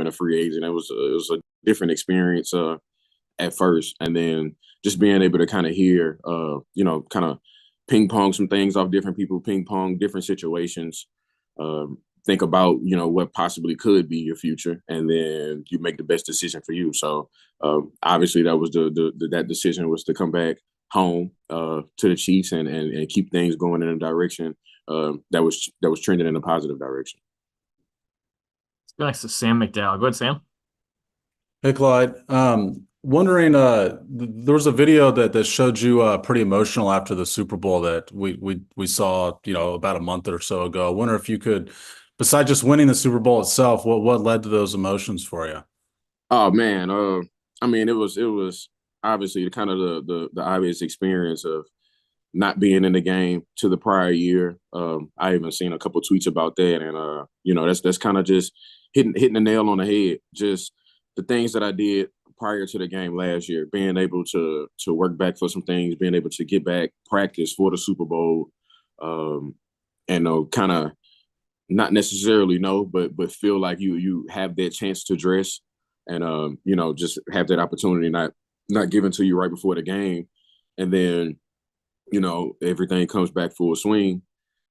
a free agent. It was a different experience at first, and then just being able to kind of hear, kind of ping pong some things off different people, ping pong different situations, think about what possibly could be your future, and then you make the best decision for you. So obviously, that was that decision was to come back home to the Chiefs and keep things going in a direction that was trending in a positive direction. Let's go next to Sam McDowell. Go ahead, Sam. Hey, Clyde. Wondering, there was a video that showed you pretty emotional after the Super Bowl that we saw, about a month or so ago. I wonder if you could, besides just winning the Super Bowl itself, what led to those emotions for you? Oh man, I mean, it was obviously kind of the obvious experience of not being in the game to the prior year. I even seen a couple tweets about that, and that's kind of just hitting the nail on the head. Just the things that I did prior to the game last year, being able to work back for some things, being able to get back practice for the Super Bowl, and kind of not necessarily know, but feel like you have that chance to dress, and just have that opportunity not given to you right before the game, and then everything comes back full swing,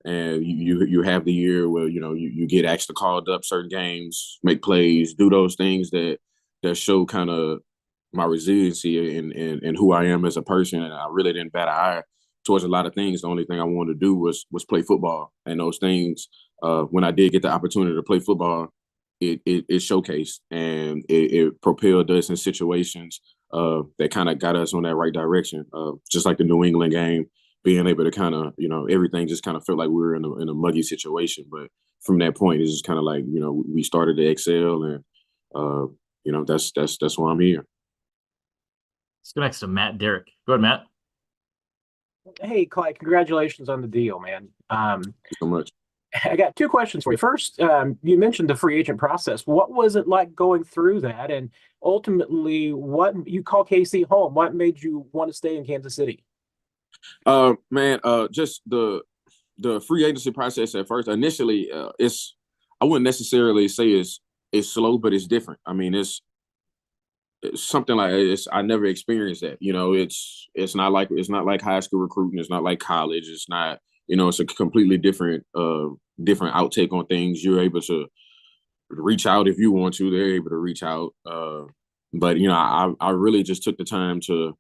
and you have the year where you get actually called up certain games, make plays, do those things that show kind of my resiliency and who I am as a person. And I really didn't bat an eye towards a lot of things. The only thing I wanted to do was play football, and those things. When I did get the opportunity to play football, it showcased, and it propelled us in situations that kind of got us on that right direction. Just like the New England game, being able to kind of, everything just kind of felt like we were in a muggy situation. But from that point, it's just kind of like, we started to excel, and that's why I'm here. Let's go next to Matt Derrick. Go ahead, Matt. Hey, Clyde, congratulations on the deal, man. Thank you so much. I got two questions for you. First, you mentioned the free agent process. What was it like going through that? And ultimately, what you call KC home? What made you want to stay in Kansas City? Just the free agency process at first. Initially, I wouldn't necessarily say it's slow, but it's different. I mean, it's something like I never experienced that. It's not like high school recruiting. It's not like college. It's not. It's a completely different outtake on things. You're able to reach out if you want to. They're able to reach out. But I really just took the time to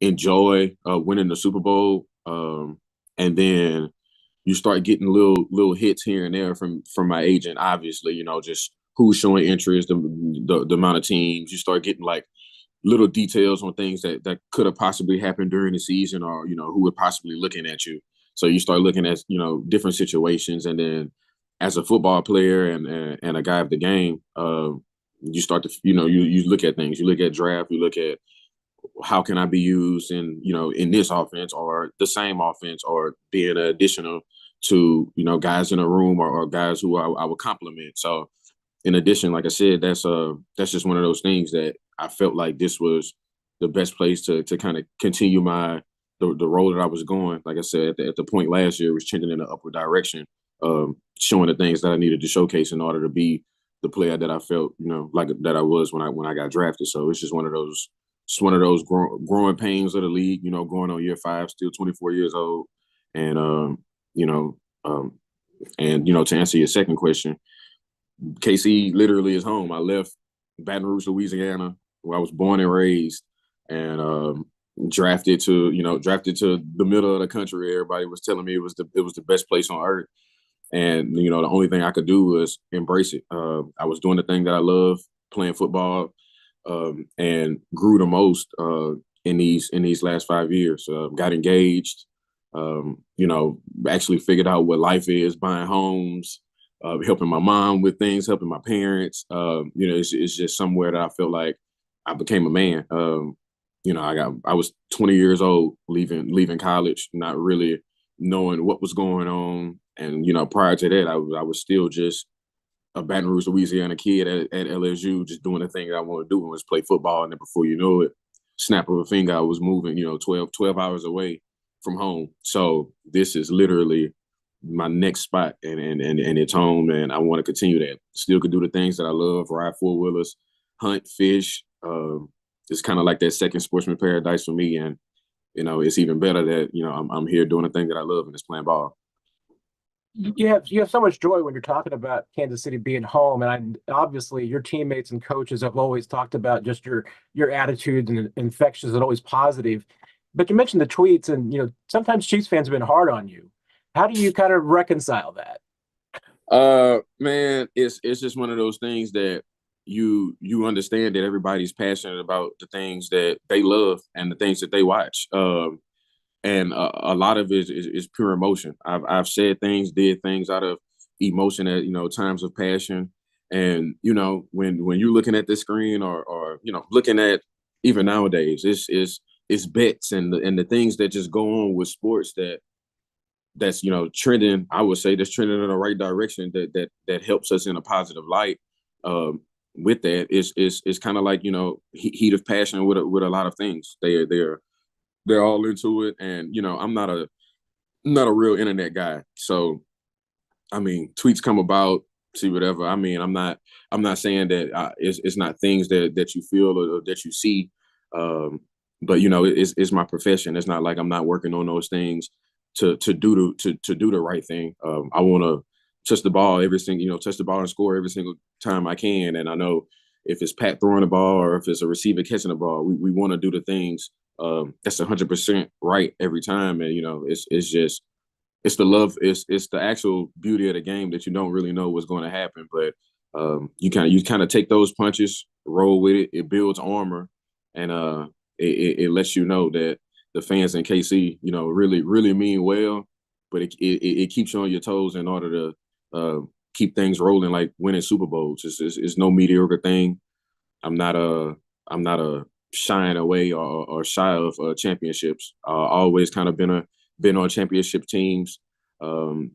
enjoy winning the Super Bowl, and then you start getting little hits here and there from my agent. Obviously, just who's showing interest, the amount of teams. You start getting like little details on things that could have possibly happened during the season, or who were possibly looking at you. So you start looking at different situations, and then as a football player and a guy of the game, you start to you look at things. You look at draft. You look at how can I be used in this offense, or the same offense, or being additional to guys in a room, or guys who I would compliment. So in addition, like I said, that's just one of those things that I felt like this was the best place to kind of continue the role that I was going. Like I said, at the point last year, it was trending in the upward direction, showing the things that I needed to showcase in order to be the player that I felt, like that I was when I got drafted. So it's just one of those growing pains of the league, going on year 5, still 24 years old. And, to answer your second question, KC literally is home. I left Baton Rouge, Louisiana, where I was born and raised, and drafted to the middle of the country. Everybody was telling me it was the best place on earth, and the only thing I could do was embrace it. I was doing the thing that I love, playing football, and grew the most in these last 5 years. Got engaged, actually figured out what life is, buying homes. Helping my mom with things, helping my parents. It's just somewhere that I felt like I became a man. I was 20 years old leaving college, not really knowing what was going on. And, prior to that, I was still just a Baton Rouge, Louisiana kid at LSU, just doing the thing that I wanted to do, was play football. And then before you know it, snap of a finger, I was moving, 12 hours away from home. So this is literally my next spot, and it's home, and I want to continue that. Still could do the things that I love: ride four-wheelers, hunt, fish. It's kind of like that second sportsman paradise for me, and it's even better that I'm here doing the thing that I love, and it's playing ball. You have so much joy when you're talking about Kansas City being home, and obviously your teammates and coaches have always talked about just your attitude and infectious and always positive. But you mentioned the tweets, and sometimes Chiefs fans have been hard on you. How do you kind of reconcile that? Man, it's just one of those things that you understand that everybody's passionate about the things that they love and the things that they watch. And a lot of it is pure emotion. I've said things, did things out of emotion at times of passion. And when you're looking at the screen or looking at even nowadays, it's bets and the things that just go on with sports that's trending. I would say that's trending in the right direction. That helps us in a positive light. With that, it's kind of like heat of passion with a lot of things. They're all into it, and I'm not a real internet guy, so I mean tweets come about, see whatever. I mean I'm not saying that it's not things that you feel or that you see, but it's my profession. It's not like I'm not working on those things to do the right thing. I want to touch the ball touch the ball and score every single time I can, and I know if it's Pat throwing the ball or if it's a receiver catching the ball, we want to do the things that's 100% right every time. And it's the love, it's the actual beauty of the game that you don't really know what's going to happen, but you kind of take those punches, roll with it. It builds armor, and it lets you know that the fans in KC really really mean well, but it keeps you on your toes in order to keep things rolling, like winning Super Bowls. It's no mediocre thing. I'm not a shying away or shy of championships. Always kind of been on championship teams, and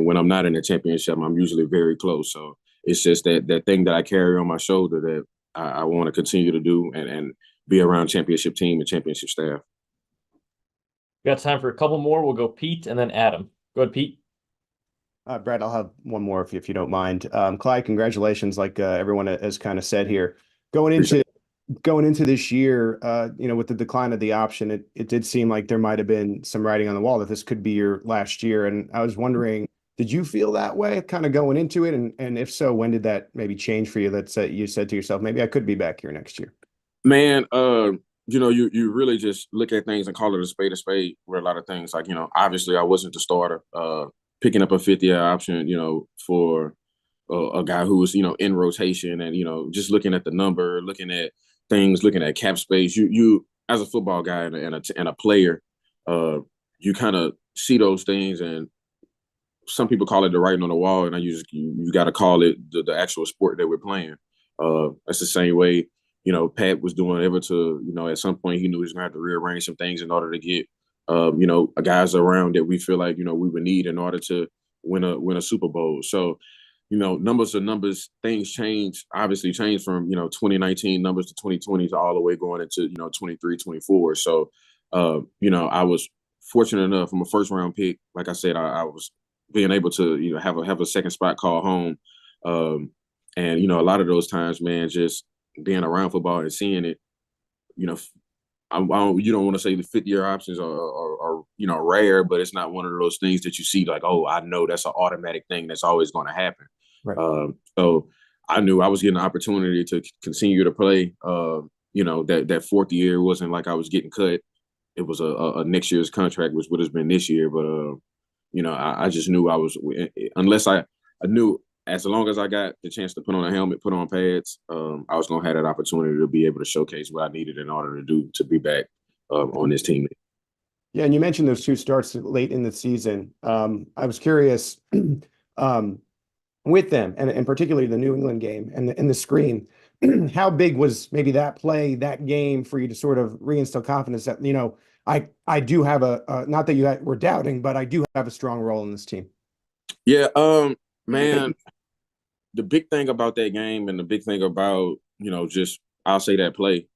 when I'm not in a championship, I'm usually very close. So it's just that thing that I carry on my shoulder that I want to continue to do and be around championship team and championship staff. We got time for a couple more. We'll go Pete and then Adam. Go ahead, Pete. Brad, I'll have one more if you don't mind. Clyde, congratulations, like everyone has kind of said here. Going into this year, with the decline of the option, it did seem like there might have been some writing on the wall that this could be your last year. And I was wondering, did you feel that way kind of going into it? And if so, when did that maybe change for you? That you said to yourself, maybe I could be back here next year? Man, you really just look at things and call it a spade with a lot of things. Like, obviously I wasn't the starter. Picking up a fifth-year option, for a guy who was, in rotation, and, just looking at the number, looking at things, looking at cap space, you as a football guy and a player, you kind of see those things, and some people call it the writing on the wall, and you got to call it the actual sport that we're playing. That's the same way, Pat was doing ever to, at some point he knew he was going to have to rearrange some things in order to get, guys around that we feel like, we would need in order to win a Super Bowl. So, numbers are numbers. Things change, obviously change from, 2019 numbers to 2020 to all the way going into, 23, 24. So, I was fortunate enough. I'm a first round pick. Like I said, I was being able to, have a second spot call home. And, a lot of those times, man, just being around football and seeing it, you don't want to say the fifth-year options are rare, but it's not one of those things that you see like, oh, I know that's an automatic thing that's always going to happen. Right. So I knew I was getting an opportunity to continue to play. That fourth year wasn't like I was getting cut. It was a next year's contract, which would have been this year. But I just knew I was, unless I knew as long as I got the chance to put on a helmet, put on pads, I was going to have that opportunity to be able to showcase what I needed in order to be back on this team. Yeah, and you mentioned those two starts late in the season. I was curious with them, and particularly the New England game and the screen, how big was maybe that play, that game for you to sort of reinstill confidence that, I do have not that you were doubting, but I do have a strong role in this team? Yeah, man. The big thing about that game and the big thing about, just I'll say that play,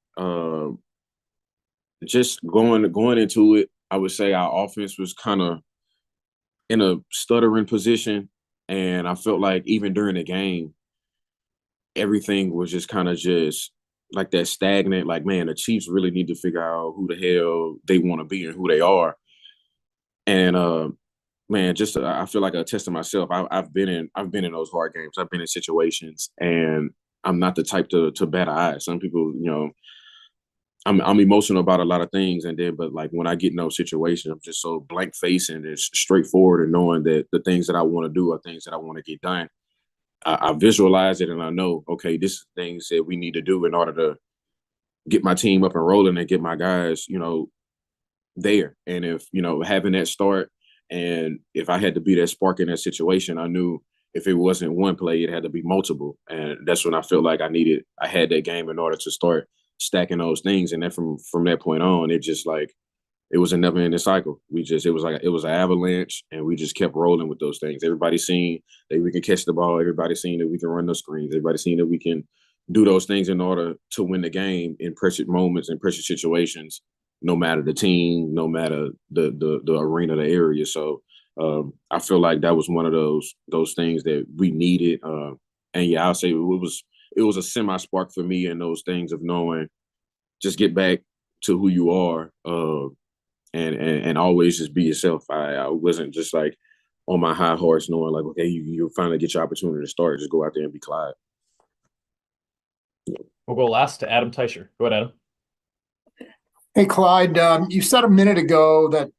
just going into it, I would say our offense was kind of in a stuttering position, and I felt like even during the game, everything was just kind of just like that stagnant. Like, man, the Chiefs really need to figure out who the hell they want to be and who they are. And man, just I feel like I tested myself. I've been in those hard games. I've been in situations, and I'm not the type to bat an eye. Some people, I'm emotional about a lot of things, but like when I get in those situations, I'm just so blank faced and just straightforward, and knowing that the things that I want to do are things that I want to get done. I visualize it, and I know, okay, this is things that we need to do in order to get my team up and rolling and get my guys, there. And if, having that start, and if I had to be that spark in that situation, I knew if it wasn't one play, it had to be multiple. And that's when I felt like I had that game in order to start stacking those things. And then from that point on, it just like, it was a never ending cycle. It was an avalanche, and we just kept rolling with those things. Everybody seen that we can catch the ball. Everybody seen that we can run those screens. Everybody seen that we can do those things in order to win the game in pressure moments and pressure situations, no matter the team, no matter the arena, the area. So I feel like that was one of those things that we needed. And yeah, I'll say it was a semi spark for me in those things of knowing, just get back to who you are, and always just be yourself. I wasn't just like on my high horse knowing like, okay, you'll finally get your opportunity to start. Just go out there and be Clyde. We'll go last to Adam Teicher. Go ahead, Adam. Hey, Clyde, you said a minute ago that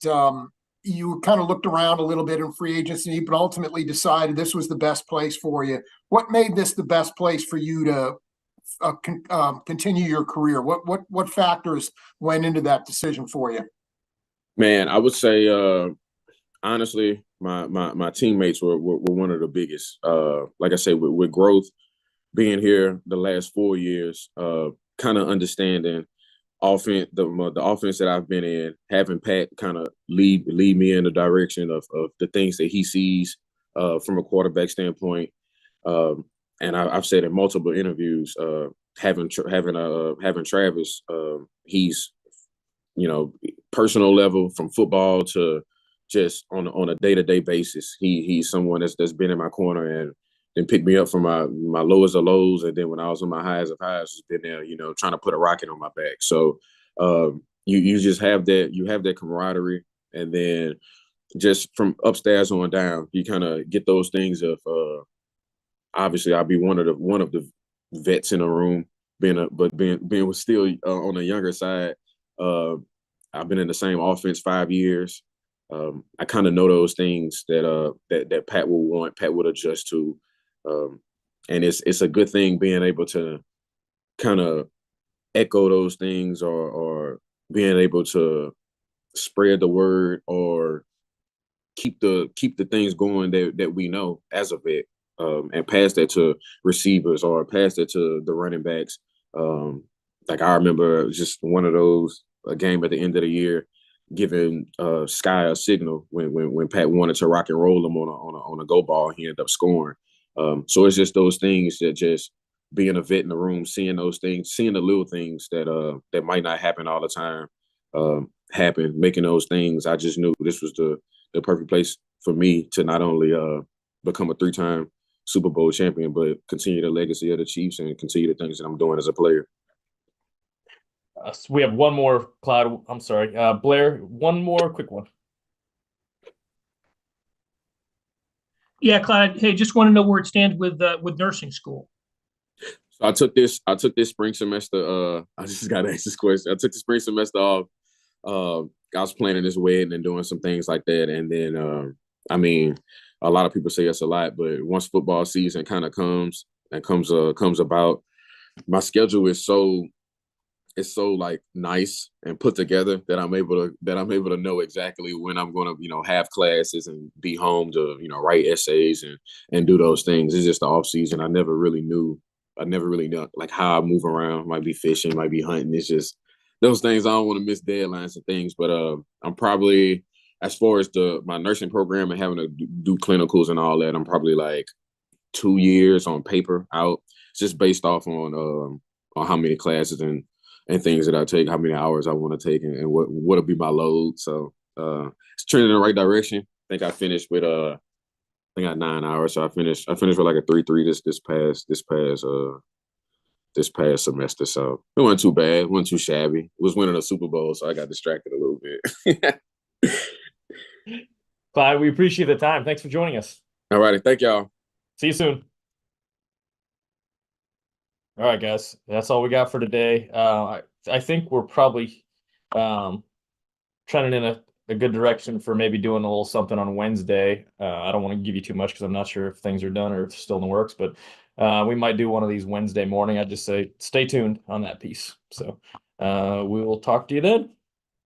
you kind of looked around a little bit in free agency, but ultimately decided this was the best place for you. What made this the best place for you to continue your career? What factors went into that decision for you? Man, I would say honestly, my teammates were one of the biggest. Like I said, with growth, being here the last 4 years, kind of understanding the offense that I've been in, having Pat kind of lead me in the direction of the things that he sees from a quarterback standpoint. And I've said in multiple interviews, having Travis, he's, personal level, from football to just on a day-to-day basis. He's someone that's been in my corner and then picked me up from my lowest of lows. And then when I was on my highest of highs, has been there, trying to put a rocket on my back. So you just have that camaraderie. And then just from upstairs on down, you kind of get those things of obviously I'll be one of the vets in the room, being still on the younger side. I've been in the same offense 5 years. I kind of know those things that Pat will want, Pat would adjust to. And it's a good thing being able to kind of echo those things or being able to spread the word or keep the things going that we know as a vet, and pass that to receivers or pass that to the running backs. Like I remember just one of those, a game at the end of the year, giving Sky a signal when Pat wanted to rock and roll him on a go ball, he ended up scoring. So it's just those things that just being a vet in the room, seeing those things, seeing the little things that might not happen all the time, happen, making those things. I just knew this was the perfect place for me to not only become a 3-time Super Bowl champion, but continue the legacy of the Chiefs and continue the things that I'm doing as a player. So we have one more, Clyde. I'm sorry, Blair. One more quick one. Yeah, Clyde. Hey, just want to know where it stands with nursing school. So I took this spring semester. I just got to ask this question. I took the spring semester off. I was planning this wedding and doing some things like that, and then I mean, a lot of people say it's a lot, but once football season kind of comes about, my schedule is so like nice and put together that I'm able to know exactly when I'm going to, have classes and be home to, write essays and do those things. It's just the off season. I never really knew like how I move around. Might be fishing, might be hunting. It's just those things. I don't want to miss deadlines and things, but I'm probably, as far as my nursing program and having to do clinicals and all that, I'm probably like 2 years on paper out. It's just based off on how many classes and things that I take, how many hours I want to take, and what'll be my load. So it's trending in the right direction. think I finished with I think I got 9 hours. So I finished with like a 3.3 this past semester. So it wasn't too bad. It wasn't too shabby. It was winning a Super Bowl, so I got distracted a little bit. Clyde, we appreciate the time. Thanks for joining us. All righty. Thank y'all. See you soon. All right, guys. That's all we got for today. I think we're probably trending in a good direction for maybe doing a little something on Wednesday. I don't want to give you too much because I'm not sure if things are done or if it's still in the works, but we might do one of these Wednesday morning. I'd just say stay tuned on that piece. So we will talk to you then.